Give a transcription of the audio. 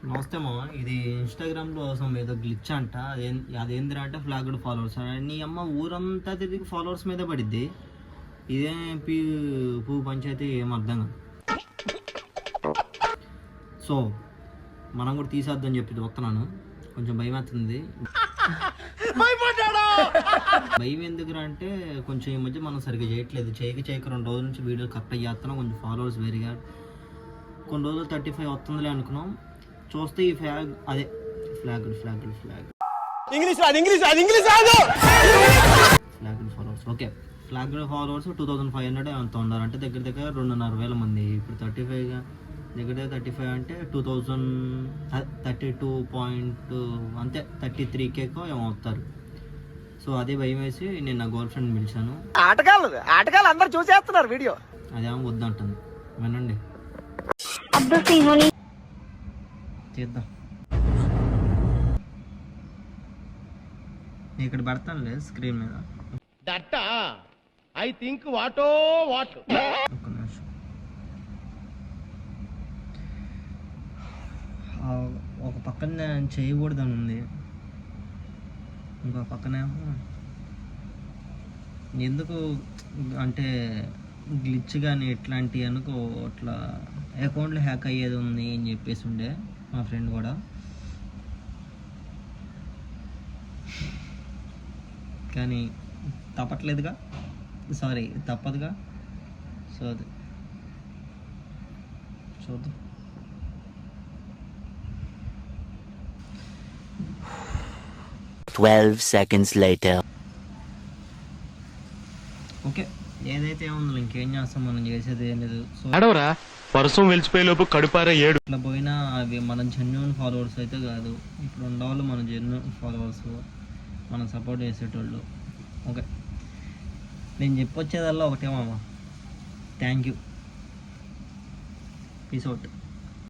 నమస్తే మామ, ఇది ఇన్స్టాగ్రామ్లో ఏదో గ్లిచ్ అంట. అదేందిరా అంటే ఫ్లాగ్డ్ ఫాలోవర్స్. నీ అమ్మ ఊరంతా తిరిగి ఫాలోవర్స్ మీద పడిద్ది. ఇదే పువ్వు పంచాయతీ ఏం అర్థం కాదు. సో మనం కూడా తీసేద్దని చెప్పి వస్తున్నాను. కొంచెం భయం అవుతుంది. భయం ఎందుకురా అంటే కొంచెం ఈ మధ్య మనం సరిగ్గా చేయట్లేదు. చేయక 2 రోజుల నుంచి వీడియోలు కరెక్ట్గా చేస్తున్నాం. కొంచెం ఫాలోవర్స్ పెరిగారు. కొన్ని రోజులు 35 వస్తుందిలే అనుకున్నాం. చూస్తే ఈ flag followers. Okay, flag followers 2500 ఎంత ఉన్నారు అంటే దగ్గర 2,500 మంది. ఇప్పుడు 35 దగ్గర 35 అంటే 2032 అంతే 33K ఏమో అవుతారు. సో అదే భయం వేసి నేను నా గర్ల్ ఫ్రెండ్ పిలిచాను. ఆటగాళ్ళు అందరు చూసేస్తున్నారు వీడియో. అదేమో వద్దంటుంది. వినండి, చేద్దాం. ఇక్కడ పెడతానులే స్క్రీన్ మీద. ఐ థింక్ వాట్ ఒక్క నిమిషం. ఒక పక్కన చేయకూడదని ఉంది, ఇంకో పక్కన ఎందుకు అంటే గ్లిచ్ కానీ ఇట్లాంటివి అనుకో అట్లా అకౌంట్లో హ్యాక్ అయ్యేది ఉంది అని చెప్పేసి ఉండే మా ఫ్రెండ్ కూడా. కానీ తప్పట్లేదుగా, తప్పదుగా. సో అది చూద్దాం. ఓకే, ఏదైతే ఏముంది ఇంకేం చేస్తాం, మనం చేసేది ఏం లేదు. సో వర్షం వెలిచిపోయే లోపు కడుపారా ఏడు ఇట్లా పోయినా అవి మనం జెన్యున్ ఫాలోవర్స్ అయితే కాదు. ఇప్పుడు ఉండేవాళ్ళు మన జెన్యున్ ఫాలోవర్స్, మనం సపోర్ట్ చేసేటోళ్ళు. ఓకే, నేను చెప్పొచ్చేదల్లా ఒకటే మామ, థ్యాంక్ యూ, పీస్ అవుట్.